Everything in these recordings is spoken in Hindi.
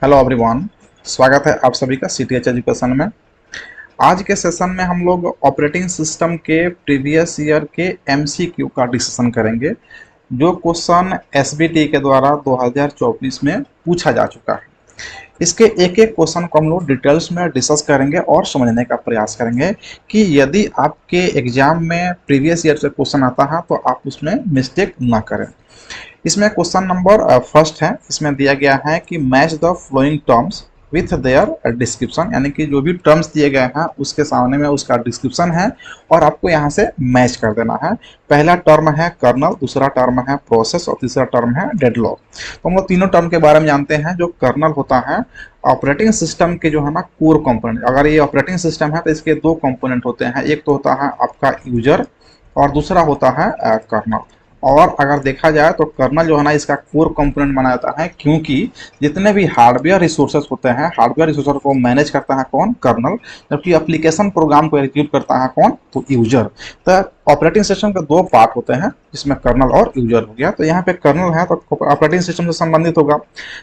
हेलो एवरीवन, स्वागत है आप सभी का सीटीएच एजुकेशन में। आज के सेशन में हम लोग ऑपरेटिंग सिस्टम के प्रीवियस ईयर के एमसीक्यू का डिस्कशन करेंगे, जो क्वेश्चन एसबीटी के द्वारा 2024 में पूछा जा चुका है। इसके एक एक क्वेश्चन को हम लोग डिटेल्स में डिस्कस करेंगे और समझने का प्रयास करेंगे कि यदि आपके एग्जाम में प्रीवियस ईयर से क्वेश्चन आता है तो आप उसमें मिस्टेक ना करें। इसमें क्वेश्चन नंबर फर्स्ट है। इसमें दिया गया है कि match the following terms with their description, यानी कि जो भी टर्म्स दिए गए हैं उसके सामने में उसका डिस्क्रिप्शन है और आपको यहाँ से मैच कर देना है। पहला टर्म है कर्नल, दूसरा टर्म है प्रोसेस और तीसरा टर्म है डेडलॉक। तो हम लोग तीनों टर्म के बारे में जानते हैं। जो कर्नल होता है ऑपरेटिंग सिस्टम के जो है ना कोर कंपोनेंट। अगर ये ऑपरेटिंग सिस्टम है तो इसके दो कंपोनेंट होते हैं, एक तो होता है आपका यूजर और दूसरा होता है कर्नल। और अगर देखा जाए तो कर्नल जो है ना इसका कोर कंपोनेंट माना जाता है, क्योंकि जितने भी हार्डवेयर रिसोर्सेज होते हैं हार्डवेयर रिसोर्स को मैनेज करता है कौन? कर्नल। जबकि एप्लीकेशन प्रोग्राम को एग्जीक्यूट करता है कौन? तो यूजर। तो ऑपरेटिंग सिस्टम के दो पार्ट होते हैं, जिसमें कर्नल और यूजर हो गया। तो यहाँ पे कर्नल है तो ऑपरेटिंग सिस्टम से संबंधित होगा।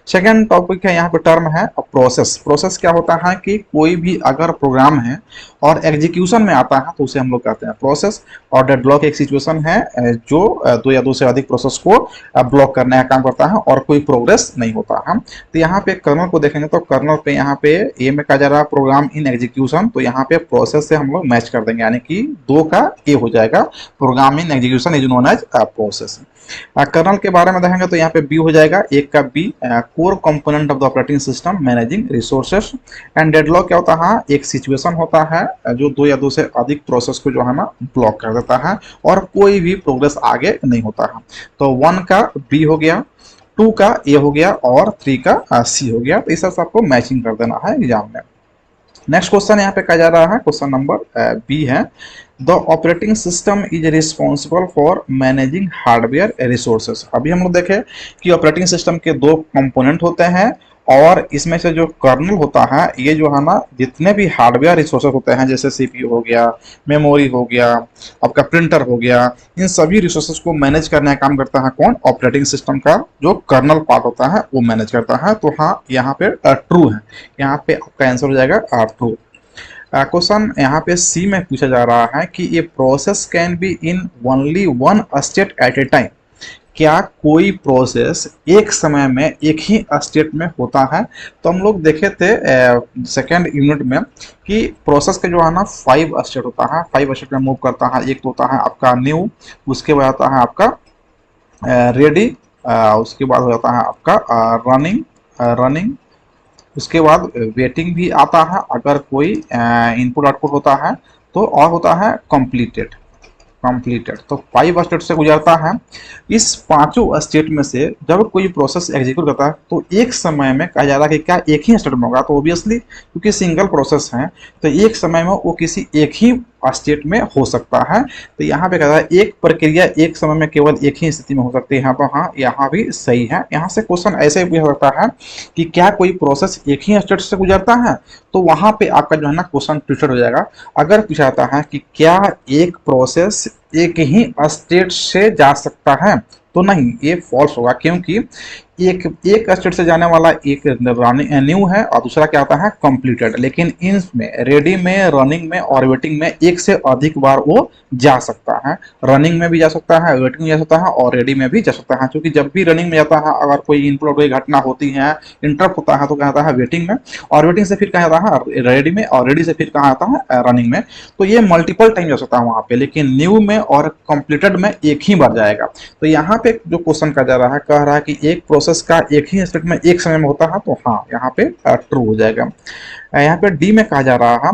सेकेंड टॉपिक है यहाँ पे टर्म है प्रोसेस। प्रोसेस क्या होता है कि कोई भी अगर प्रोग्राम है और एग्जीक्यूशन में आता है तो उसे हम लोग कहते हैं प्रोसेस। और डेडलॉक एक सिचुएशन है जो दो या दो से अधिक प्रोसेस को ब्लॉक करने का काम करता है और कोई प्रोग्रेस नहीं होता है। तो यहाँ पे कर्नल को देखेंगे तो कर्नल पे यहाँ पे ए में कहा जा रहा है प्रोग्राम इन एग्जीक्यूशन, तो यहाँ पे प्रोसेस से हम लोग मैच कर देंगे, यानी कि 2 का ए हो जाएगा। Program in execution is known as process. Kernel के बारे में देखेंगे तो यहाँ पे बी हो जाएगा, एक का B core component of the operating system managing resources. And deadlock क्या होता है? एक सिचुएशन होता है जो 2 या 2 से अधिक प्रोसेस को जो है ना ब्लॉक कर देता है और कोई भी प्रोग्रेस आगे नहीं होता है। तो 1 का बी हो गया, 2 का ए हो गया और 3 का सी हो गया। तो इस तरह से आपको मैचिंग कर देना है एग्जाम में। नेक्स्ट क्वेश्चन यहाँ पे कहा जा रहा है, क्वेश्चन नंबर बी है, the operating system is responsible for managing hardware resources. अभी हम लोग देखें कि ऑपरेटिंग सिस्टम के 2 कंपोनेंट होते हैं और इसमें से जो कर्नल होता है ये जो है ना जितने भी हार्डवेयर रिसोर्सेस होते हैं, जैसे सीपीयू हो गया, मेमोरी हो गया, आपका प्रिंटर हो गया, इन सभी रिसोर्सेस को मैनेज करने का काम करता है कौन? ऑपरेटिंग सिस्टम का जो कर्नल पार्ट होता है वो मैनेज करता है। तो हाँ, यहाँ पे ट्रू है, यहाँ पे आपका आंसर हो जाएगा ट्रू। क्वेश्चन यहाँ पे सी में पूछा जा रहा है कि ये process can be in only one state at a time. क्या कोई प्रोसेस एक समय में एक ही स्टेट में होता है? तो हम लोग देखे थे सेकेंड यूनिट में कि प्रोसेस के जो है ना 5 स्टेट होता है, 5 स्टेट में मूव करता है। एक तो होता है आपका न्यू, उसके बाद आता है आपका रेडी, उसके बाद हो जाता है आपका रनिंग, उसके बाद वेटिंग भी आता है अगर कोई इनपुट आउटपुट होता है तो, और होता है कंप्लीटेड। तो 5 स्टेट से गुजरता है। इस 5 स्टेट में से जब कोई प्रोसेस एग्जीक्यूट करता है तो एक समय में कहा जा रहा है कि क्या एक ही स्टेट में होगा? तो ऑब्वियसली क्योंकि सिंगल प्रोसेस है तो एक समय में वो किसी एक ही स्टेट में हो सकता है। तो यहाँ पे कहता है एक प्रक्रिया एक समय में केवल एक ही स्थिति में हो सकती है। तो हाँ, यहाँ भी सही है। यहाँ से क्वेश्चन ऐसे भी हो सकता है कि क्या कोई प्रोसेस एक ही स्टेट से गुजरता है, तो वहां पे आपका जो है ना क्वेश्चन ट्विस्टेड हो जाएगा। अगर पूछा जाता है कि क्या एक प्रोसेस एक ही स्टेट से जा सकता है, तो नहीं, ये फॉल्स होगा, क्योंकि एक स्टेट से जाने वाला एक न्यू है और दूसरा क्या आता है? कंप्लीटेड। लेकिन इनमें रेडी में, रनिंग में और वेटिंग में एक से अधिक बार वो जा सकता है। रनिंग में भी जा सकता है, वेटिंग में जा सकता है और रेडी में भी जा सकता है। क्योंकि जब भी रनिंग में जाता है अगर कोई इनपुट कोई घटना होती है, इंटरप्ट होता है, तो क्या आता है? वेटिंग में, और वेटिंग से फिर कहाँ आता है? रेडी में, और रेडी से फिर कहाँ आता है? रनिंग में। तो ये मल्टीपल टाइम जा सकता है वहां पे, लेकिन न्यू में और कंप्लीटेड में एक ही बार जाएगा। तो यहाँ पे जो क्वेश्चन का जा रहा है, कह रहा है कि एक प्रोसेस का एक ही स्टेट में एक समय में होता है, तो हाँ, यहाँ पे ट्रू हो जाएगा। यहाँ पे डी में कहा जा रहा है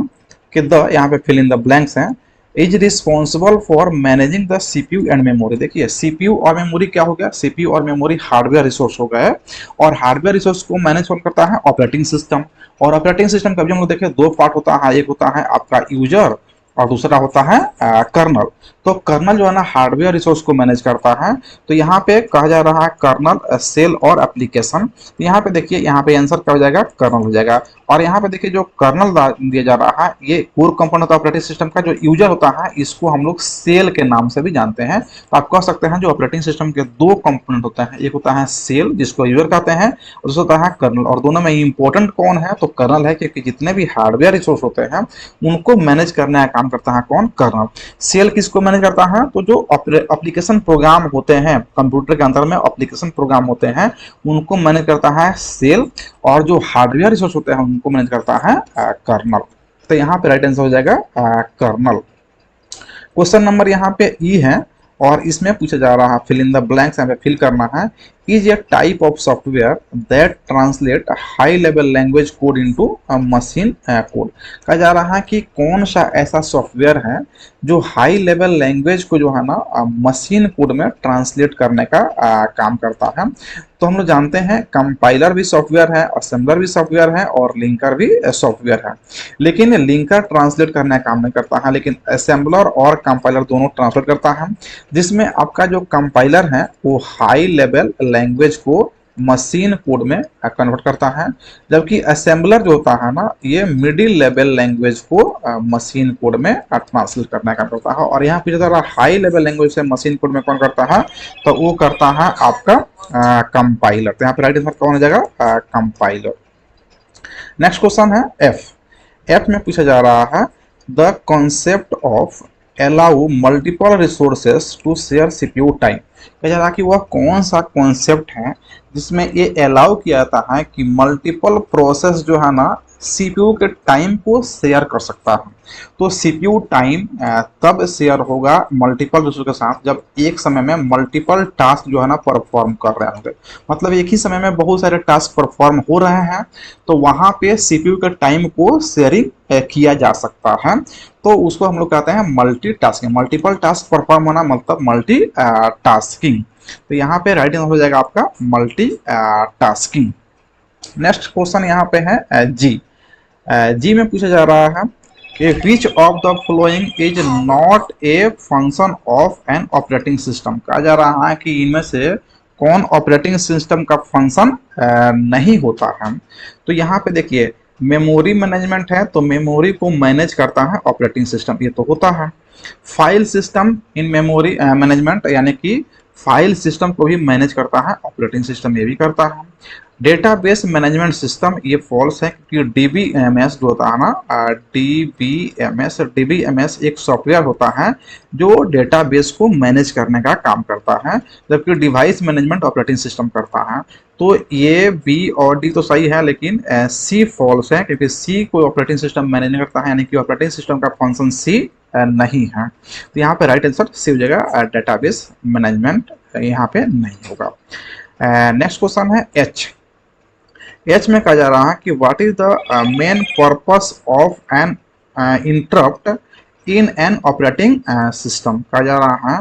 कि द, यहाँ पे फिल इन द ब्लैंक्स हैं, is responsible for managing the CPU and memory. देखिए सीपीयू और मेमोरी क्या हो गया? सीपीयू और मेमोरी हार्डवेयर रिसोर्स हो गए और हार्डवेयर रिसोर्स को मैनेज कौन करता है? Operating system. और ऑपरेटिंग सिस्टम का भी हम लोग देखें 2 पार्ट होता है, एक होता है आपका यूजर और दूसरा होता है कर्नल। तो कर्नल जो है ना हार्डवेयर रिसोर्स को मैनेज करता है। तो यहाँ पे कहा जा रहा है कर्नल, सेल और एप्लीकेशन। तो यहाँ पे देखिए, यहाँ पे आंसर क्या हो जाएगा, कर्नल हो जाएगा। और यहाँ पे देखिए जो कर्नल दिया जा रहा है ये कोर कंपोनेंट ऑपरेटिंग सिस्टम का जो यूजर होता है इसको हम लोग सेल के नाम से भी जानते हैं। तो आप कह सकते हैं जो ऑपरेटिंग सिस्टम के दो कंपोनेंट होते हैं, एक होता है सेल जिसको यूजर कहते हैं और दूसरा होता है कर्नल। और दोनों में इंपॉर्टेंट कौन है, तो कर्नल है, क्योंकि जितने भी हार्डवेयर रिसोर्स होते हैं उनको मैनेज करने का काम करता है कौन, कर्नल। सेल किसको मैनेज करता है, तो जो एप्लीकेशन प्रोग्राम होते हैं कंप्यूटर के अंदर में एप्लीकेशन प्रोग्राम होते हैं उनको मैनेज करता है सेल, और जो हार्डवेयर रिसोर्स होते हैं उनको मैनेज करता है कर्नल। तो यहाँ पे राइट आंसर हो जाएगा कर्नल। क्वेश्चन नंबर यहाँ पे ई है और इसमें पूछा जा रहा है, फिल इन द ब्लैंक्स यहाँ पे फिल करना है। Is a type of software that translate high level language code into machine code. कहा जा रहा है कि कौन सा ऐसा सॉफ्टवेयर है जो हाई लेवल लैंग्वेज को जो है ना मशीन कोड में ट्रांसलेट करने का काम करता है। तो हम लोग जानते हैं कंपाइलर भी सॉफ्टवेयर है, असेंबलर भी सॉफ्टवेयर है और लिंकर भी सॉफ्टवेयर है। लेकिन लिंकर ट्रांसलेट करने का काम नहीं करता है, लेकिन असेंबलर और कंपाइलर दोनों ट्रांसलेट करता है, जिसमें आपका जो कंपाइलर है वो हाई लेवल लैंग्वेज को मशीन कोड में कन्वर्ट करता है, जबकि असेंबलर जो होता है ना ये मिडिल लेवल लैंग्वेज को मशीन कोड में ट्रांसलेट करने का करता है। और यहाँ पे जरा हाई लेवल लैंग्वेज से मशीन कोड में कौन करता है, तो वो करता है आपका कंपाइलर। तो यहाँ पे राइट आंसर कौन हो जाएगा, कंपाइलर। नेक्स्ट क्वेश्चन है एफ। एफ में पूछा जा रहा है the concept of allow multiple resources to share CPU time. कहा जा रहा है कि वह कौन सा कॉन्सेप्ट है जिसमें ये अलाउ किया जाता है कि मल्टीपल प्रोसेस जो है ना सीपीयू के टाइम को शेयर कर सकता है। तो सीपीयू टाइम तब शेयर होगा मल्टीपल रिसोर्स के साथ जब एक समय में मल्टीपल टास्क जो है ना परफॉर्म कर रहे होंगे। मतलब एक ही समय में बहुत सारे टास्क परफॉर्म हो रहे हैं तो वहां पे सीपीयू के टाइम को शेयरिंग किया जा सकता है। तो उसको हम लोग कहते हैं मल्टीटास्किंग। मल्टीपल टास्क परफॉर्म होना मतलब मल्टी टास्किंग। तो यहाँ पे राइट आंसर हो जाएगा आपका मल्टी टास्किंग। नेक्स्ट क्वेश्चन यहाँ पे है जी। जी में पूछा जा रहा है कि which of the following is not a function of N operating system. कहा जा रहा है कि इनमें से कौन ऑपरेटिंग सिस्टम का फंक्शन नहीं होता है। तो यहाँ पे देखिए मेमोरी मैनेजमेंट है, तो मेमोरी को मैनेज करता है ऑपरेटिंग सिस्टम, ये तो होता है। File system in memory management, यानी कि फाइल सिस्टम को भी मैनेज करता है ऑपरेटिंग सिस्टम, ये भी करता है। डेटाबेस मैनेजमेंट सिस्टम ये फॉल्स है क्योंकि डीबीएमएस जो होता है ना डीबीएमएस एक सॉफ्टवेयर होता है जो डेटाबेस को मैनेज करने का काम करता है, जबकि डिवाइस मैनेजमेंट ऑपरेटिंग सिस्टम करता है। तो ये बी और डी तो सही है, लेकिन सी फॉल्स है क्योंकि सी कोई ऑपरेटिंग सिस्टम मैनेज नहीं करता है, यानी कि ऑपरेटिंग सिस्टम का फंक्शन सी नहीं है। तो यहाँ पे राइट आंसर सी हो जाएगा, डेटाबेस मैनेजमेंट यहाँ पे नहीं होगा। नेक्स्ट क्वेश्चन है एच। एच में कहा जा रहा है कि what is the main purpose of an interrupt in an operating system. कहा जा रहा है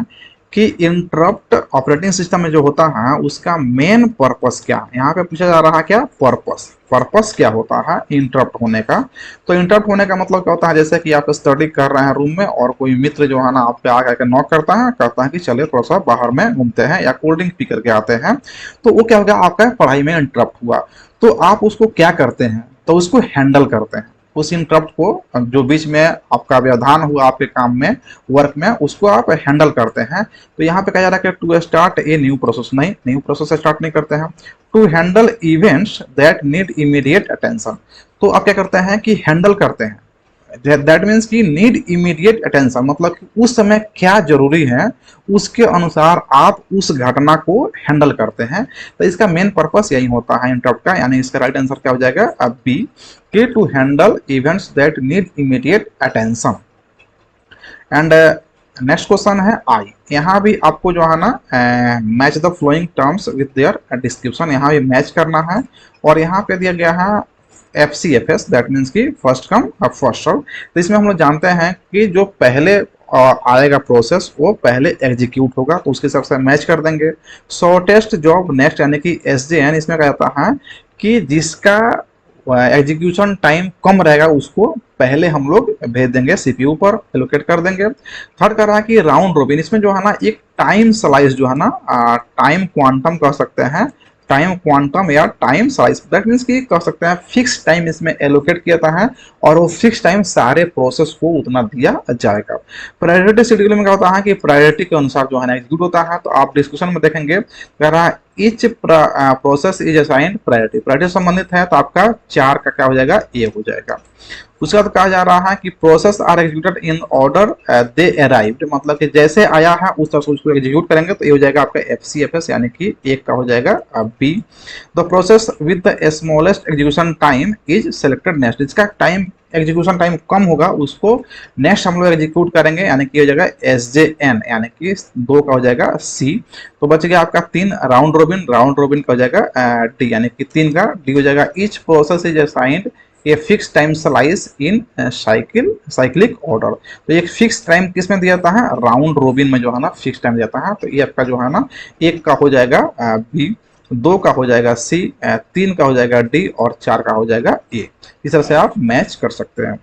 कि इंटरप्ट ऑपरेटिंग सिस्टम में जो होता है उसका मेन पर्पस क्या है। यहाँ पे पूछा जा रहा है क्या, पर्पस क्या होता है इंटरप्ट होने का। तो इंटरप्ट होने का मतलब क्या होता है, जैसे कि आप स्टडी कर रहे हैं रूम में और कोई मित्र जो है ना आप पे आकर नॉक करता है, कहता है कि चले थोड़ा सा बाहर में घूमते हैं या कोल्ड ड्रिंक पी करके आते हैं, तो वो क्या हो गया, आपका पढ़ाई में इंटरप्ट हुआ। तो आप उसको क्या करते हैं, तो उसको हैंडल करते हैं। उस इंटरप्ट को जो बीच में आपका व्यवधान हुआ आपके काम में, वर्क में, उसको आप हैंडल करते हैं। तो यहाँ पे कहा जा रहा है कि to start a new process, नहीं, न्यू प्रोसेस स्टार्ट नहीं करते हैं। To handle events that need immediate attention, तो आप क्या करते हैं कि हैंडल करते हैं। दैट मीन्स कि नीड इमीडिएट अटेंशन, मतलब कि उस समय क्या जरूरी है उसके अनुसार आप उस घटना को हैंडल करते हैं। तो इसका मेन पर्पस यही होता है इंटरप्ट का, यानी इसका राइट आंसर क्या हो जाएगा, अब बी, कि to handle events that need immediate attention. And next question है आई। यहाँ भी आपको जो है ना match the following terms with their description, यहाँ भी मैच करना है। और यहाँ पे दिया गया है FCFS, दैट मीन्स कि फर्स्ट कम फर्स्ट सर्व। तो इसमें हम लोग जानते हैं कि जो पहले आएगा प्रोसेस वो पहले एग्जीक्यूट होगा, तो उसके हिसाब से मैच कर देंगे। शॉर्टेस्ट जॉब नेक्स्ट, यानी कि SJN, इसमें क्या जाता है कि जिसका एग्जीक्यूशन टाइम कम रहेगा उसको पहले हम लोग भेज देंगे सीपीयू पर, एलोकेट कर देंगे। थर्ड कर रहा है कि राउंड रोबिन, इसमें जो है ना एक टाइम स्लाइस जो है ना टाइम क्वांटम कह सकते हैं, टाइम क्वांटम या टाइम स्लाइस, दैट मीन्स कि कह सकते हैं फिक्स टाइम इसमें एलोकेट किया जाता है और वो फिक्स टाइम सारे प्रोसेस को उतना दिया जाएगा। प्रायोरिटी शेड्यूल में क्या होता है कि प्रायोरिटी के अनुसार जो है ना एग्जीक्यूट होता है। तो आप डिस्कशन में देखेंगे कह रहा है each process is assigned priority, priority संबंधित है तो आपका 4 का क्या हो जाएगा, ए हो जाएगा। उसके बाद कहा जा रहा है कि process are executed in order they arrived, मतलब कि जैसे आया है उस तरह से उसको एग्जीक्यूट करेंगे तो ये हो जाएगा आपका एफसीएफएस, यानी कि एक का हो जाएगा B. The process with the smallest execution time is selected next, जिसका टाइम एग्जीक्यूशन टाइम कम होगा उसको नेक्स्ट हम लोग एग्जीक्यूट करेंगे, यानी कि हो जाएगा एस जे एन, यानी कि 2 का हो जाएगा सी। तो बच गया आपका 3 राउंड रोबिन, राउंड रोबिन का हो जाएगा डी, यानी कि 3 का डी हो जाएगा। Each process is assigned a fix time slice in cyclic order, तो एक फिक्स टाइम किस में दिया जाता है, राउंड रोबिन में जो है ना फिक्स टाइम दिया जाता है। तो ये आपका जो है ना 1 का हो जाएगा बी, 2 का हो जाएगा सी, 3 का हो जाएगा डी और 4 का हो जाएगा ए। इस तरह से आप मैच कर सकते हैं।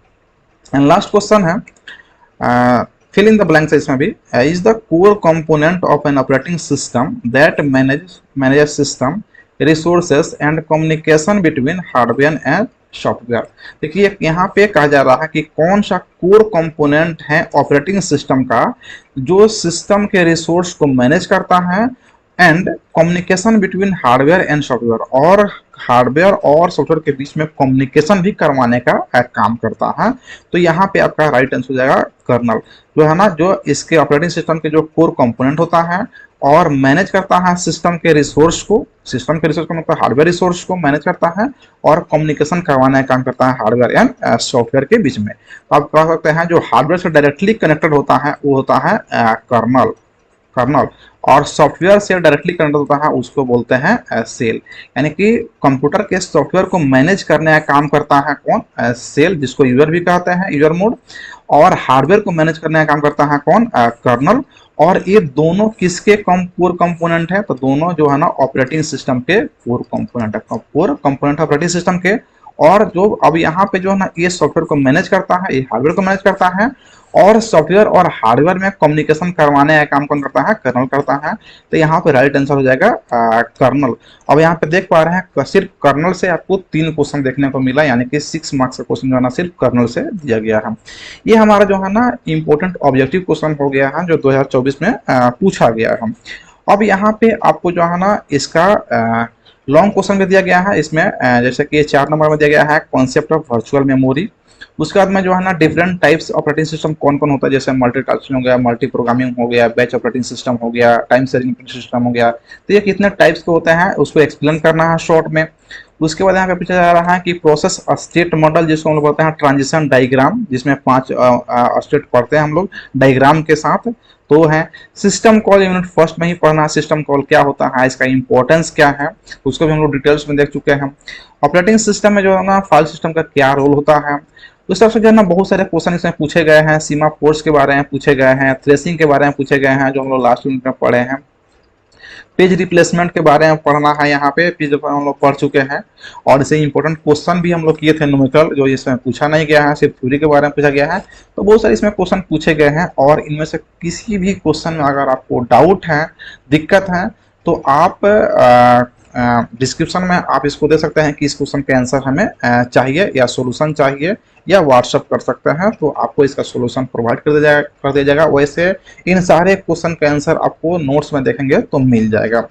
एंड लास्ट क्वेश्चन है फिल इन द ब्लैंक्स, इसमें भी is the core component of N operating system that manage system resources and communication between hardware and software. देखिए यहाँ पे कहा जा रहा है कि कौन सा कोर कंपोनेंट है ऑपरेटिंग सिस्टम का जो सिस्टम के रिसोर्स को मैनेज करता है and communication between hardware and software, और हार्डवेयर और सॉफ्टवेयर के बीच में कम्युनिकेशन भी करवाने का काम करता है। तो यहाँ पे आपका राइट आंसर हो जाएगा कर्नल, जो है ना जो इसके ऑपरेटिंग सिस्टम के जो कोर कंपोनेंट होता है और मैनेज करता है सिस्टम के रिसोर्स को, सिस्टम के रिसोर्स को मतलब हार्डवेयर रिसोर्स को मैनेज करता है और कम्युनिकेशन करवाने का काम करता है हार्डवेयर एंड सॉफ्टवेयर के बीच में। तो आप कह सकते हैं जो हार्डवेयर से डायरेक्टली कनेक्टेड होता है वो होता है कर्नल, और सॉफ्टवेयर से डायरेक्टली कनेक्ट होता है उसको बोलते हैं सेल, यानी कि कंप्यूटर के सॉफ्टवेयर को मैनेज करने का काम करता है कौन, सेल, जिसको यूजर भी कहते हैं, यूजर मोड, और हार्डवेयर को मैनेज करने का काम करता है कौन, कर्नल। और ये दोनों किसके कोर कंपोनेंट है, तो दोनों जो है ना ऑपरेटिंग सिस्टम के कोर कंपोनेंट है, कोर कंपोनेंट ऑपरेटिंग सिस्टम के। और जो अब यहाँ पे जो है ना ये सॉफ्टवेयर को मैनेज करता है, ये हार्डवेयर को मैनेज करता है, और सॉफ्टवेयर और हार्डवेयर में कम्युनिकेशन करवाने का काम कौन करता है, कर्नल करता है। तो यहाँ पे राइट आंसर हो जाएगा कर्नल। अब यहाँ पे देख पा रहे हैं सिर्फ कर्नल से आपको 3 क्वेश्चन देखने को मिला, यानी कि 6 मार्क्स का क्वेश्चन जो है ना सिर्फ कर्नल से दिया गया है। ये हमारा जो है ना इंपॉर्टेंट ऑब्जेक्टिव क्वेश्चन हो गया है जो 2024 में पूछा गया है। अब यहाँ पे आपको जो है ना इसका लॉन्ग क्वेश्चन भी दिया गया है, इसमें जैसे कि 4 नंबर में दिया गया है कॉन्सेप्ट ऑफ वर्चुअल मेमोरी। उसके बाद में जो है ना डिफरेंट टाइप्स ऑपरेटिंग सिस्टम कौन कौन होता है, जैसे मल्टीटास्किंग हो गया, मल्टी प्रोग्रामिंग हो गया, बैच ऑपरेटिंग सिस्टम हो गया, टाइम शेयरिंग सिस्टम हो गया। तो ये कितने टाइप्स के होते हैं उसको एक्सप्लेन करना है शॉर्ट में। उसके बाद यहाँ पे पूछा जा रहा है कि प्रोसेस स्टेट मॉडल, जिसको हम लोग बोलते हैं ट्रांजिशन डायग्राम, जिसमें 5 स्टेट पढ़ते हैं हम लोग डायग्राम के साथ। तो है सिस्टम कॉल, यूनिट फर्स्ट में ही पढ़ना, सिस्टम कॉल क्या होता है, इसका इंपॉर्टेंस क्या है, उसको भी हम लोग डिटेल्स में देख चुके हैं। ऑपरेटिंग सिस्टम में जो है ना फाइल सिस्टम का क्या रोल होता है, उस तरफ से जो है ना बहुत सारे क्वेश्चन इसमें पूछे गए हैं। सीमा फोर्स के बारे में पूछे गए हैं, थ्रेसिंग के बारे में पूछे गए हैं जो हम लोग लास्ट यूनिट में पढ़े हैं। पेज रिप्लेसमेंट के बारे में पढ़ना है, यहाँ पे पेज हम लोग पढ़ चुके हैं। और इसे इंपॉर्टेंट क्वेश्चन भी हम लोग किए थे न्यूमेरिकल, जो इसमें पूछा नहीं गया है, सिर्फ थ्योरी के बारे में पूछा गया है। तो बहुत सारे इसमें क्वेश्चन पूछे गए हैं, और इनमें से किसी भी क्वेश्चन में अगर आपको डाउट है, दिक्कत है, तो आप डिस्क्रिप्शन में आप इसको दे सकते हैं कि इस क्वेश्चन का आंसर हमें चाहिए या सॉल्यूशन चाहिए, या व्हाट्सअप कर सकते हैं, तो आपको इसका सॉल्यूशन प्रोवाइड कर दिया जाएगा। वैसे इन सारे क्वेश्चन का आंसर आपको नोट्स में देखेंगे तो मिल जाएगा।